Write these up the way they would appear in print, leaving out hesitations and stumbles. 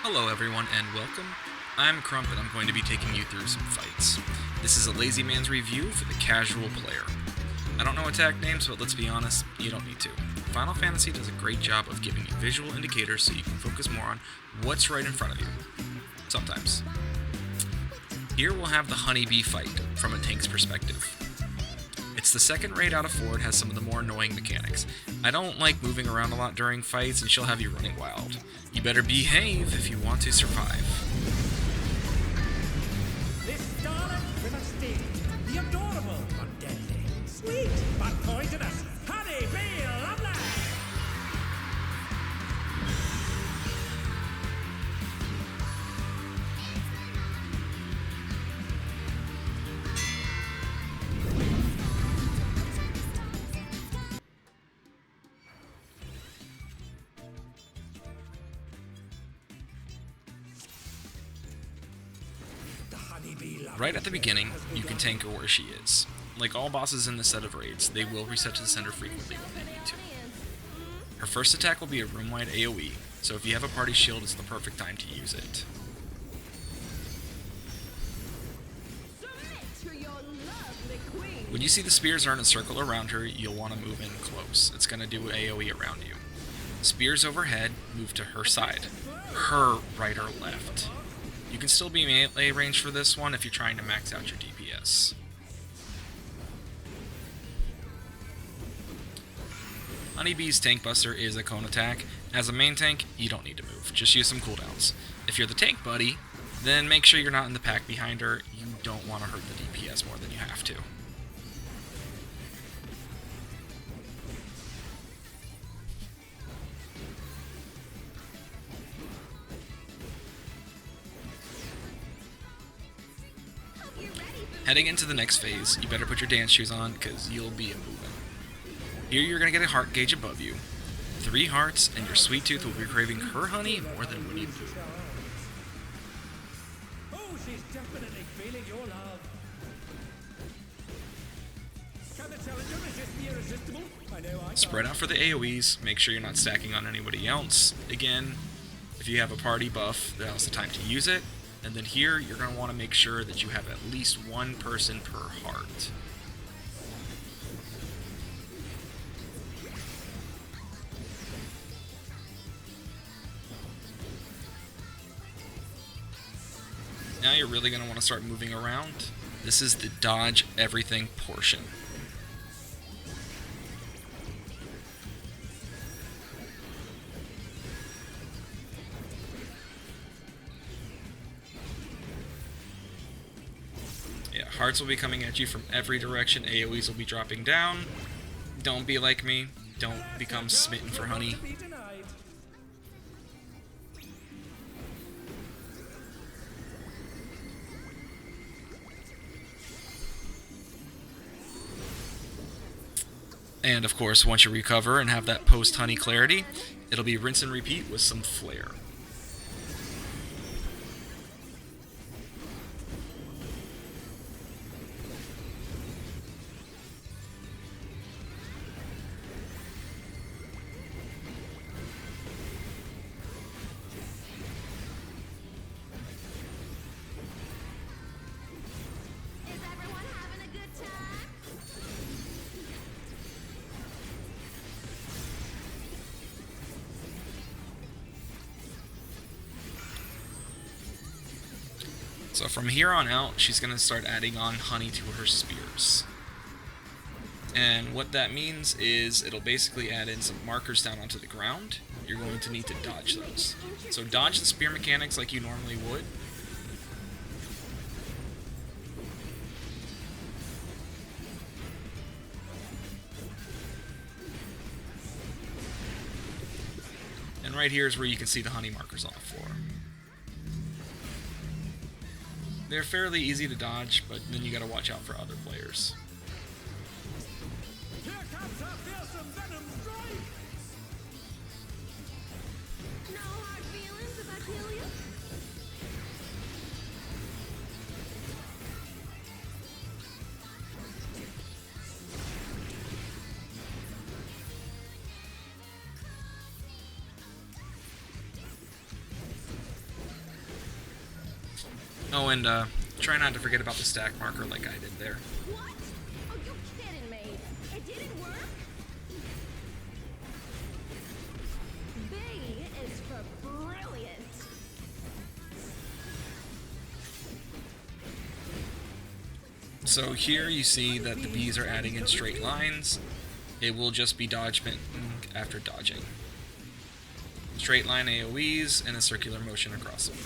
Hello everyone and welcome. I'm Crump and I'm going to be taking you through some fights. This is a lazy man's review for the casual player. I don't know attack names, but let's be honest, you don't need to. Final Fantasy does a great job of giving you visual indicators so you can focus more on what's right in front of you. Sometimes. Here we'll have the Honeybee fight from a tank's perspective. It's the second raid out of 4, it has some of the more annoying mechanics. I don't like moving around a lot during fights, and she'll have you running wild. You better behave if you want to survive. This scarlet with a sting, the adorable but deadly, sweet but poisonous, honey bee lovely! Right at the beginning, you can tank her where she is. Like all bosses in this set of raids, they will reset to the center frequently when they need to. Her first attack will be a room-wide AoE, so if you have a party shield, it's the perfect time to use it. When you see the spears are in a circle around her, you'll want to move in close. It's going to do AoE around you. Spears overhead, move to her side. Her right or left. You can still be melee range for this one if you're trying to max out your DPS. Honeybee's Tank Buster is a cone attack. As a main tank, you don't need to move, just use some cooldowns. If you're the tank buddy, then make sure you're not in the pack behind her. You don't want to hurt the DPS more than you have to. Heading into the next phase, you better put your dance shoes on, because you'll be a-moving. Here you're going to get a heart gauge above you. 3 hearts, and your sweet tooth will be craving her honey more than when you move. Oh, she's definitely feeling your love. Can the challenger resist the irresistible? I know I Spread out for the AoEs, make sure you're not stacking on anybody else. Again, if you have a party buff, now's the time to use it. And then here, you're going to want to make sure that you have at least one person per heart. Now you're really going to want to start moving around. This is the dodge everything portion. Hearts will be coming at you from every direction, AoEs will be dropping down. Don't be like me, don't become smitten for honey. And of course, once you recover and have that post-honey clarity, it'll be rinse and repeat with some flair. So from here on out, she's going to start adding on honey to her spears. And what that means is it'll basically add in some markers down onto the ground. You're going to need to dodge those. So dodge the spear mechanics like you normally would. And right here is where you can see the honey markers on the floor. They're fairly easy to dodge, but then you gotta watch out for other players. Here comes our fearsome venom strike! No hard feelings if I kill you? Oh, and try not to forget about the stack marker like I did there. What? Oh, you're kidding me. It didn't work? B is for brilliant. So here you see that the bees are adding in straight lines. It will just be dodgement after dodging. Straight line AoEs and a circular motion across them.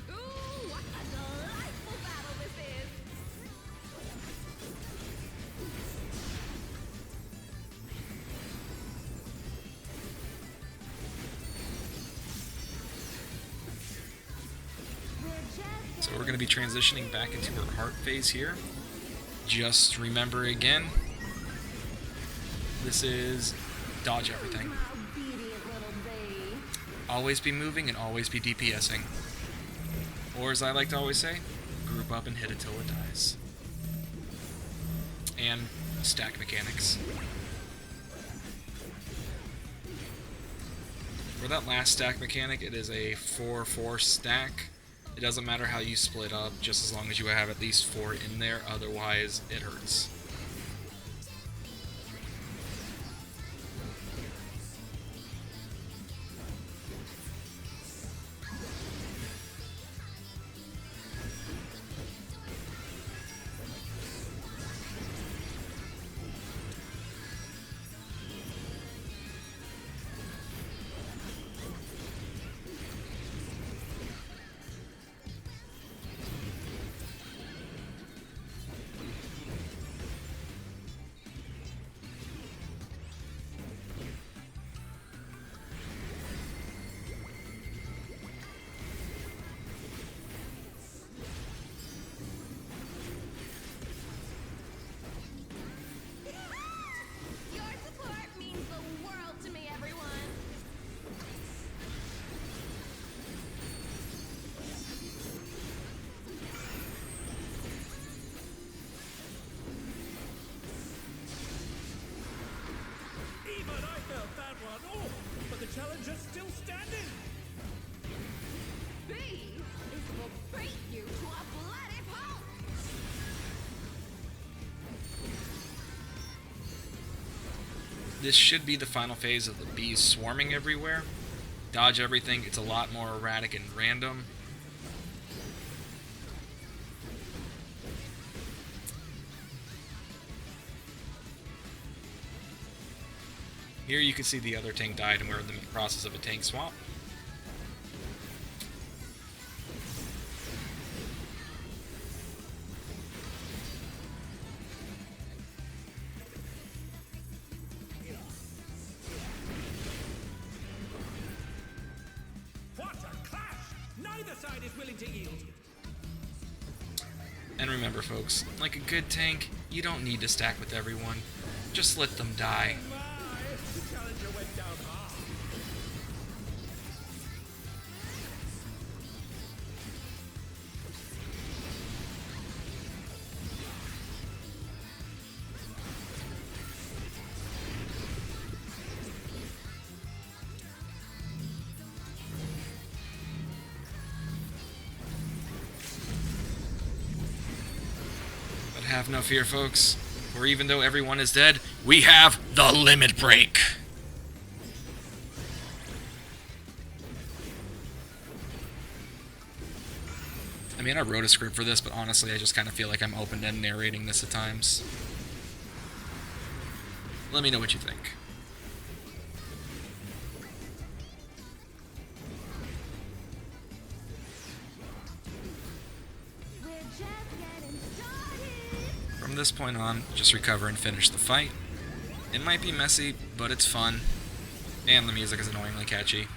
Ooh, what a delightful battle this is. So we're going to be transitioning back into her heart phase here. Just remember again, this is dodge everything. Obedient little bee. Always be moving and always be DPSing. Or as I like to always say, group up and hit it till it dies. And stack mechanics. For that last stack mechanic, it is a 4-4 stack. It doesn't matter how you split up, just as long as you have at least 4 in there, otherwise it hurts. Your support means the world to me, everyone. Even I felt that one. Oh, but the challenger's still standing. B is will beat you to a bloody pulp. This should be the final phase of the bees swarming everywhere. Dodge everything, it's a lot more erratic and random. Here you can see the other tank died and we're in the process of a tank swap. What a clash! Neither side is willing to yield. And remember folks, like a good tank, you don't need to stack with everyone. Just let them die. My, the challenger went down hard. But have no fear folks, for even though everyone is dead, we have the limit break. I mean, I wrote a script for this, but honestly, I just kind of feel like I'm open-end narrating this at times. Let me know what you think. We're just getting started. From this point on, just recover and finish the fight. It might be messy, but it's fun. And the music is annoyingly catchy.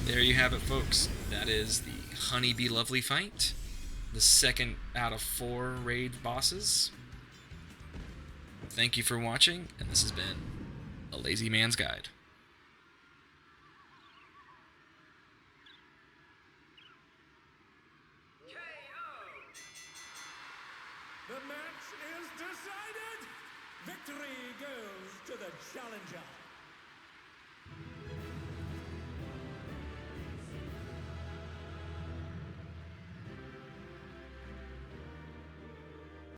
there you have it, folks. That is the Honeybee Lovely fight. The second out of 4 raid bosses. Thank you for watching, and this has been A Lazy Man's Guide. The match is decided! Victory goes to the challenger!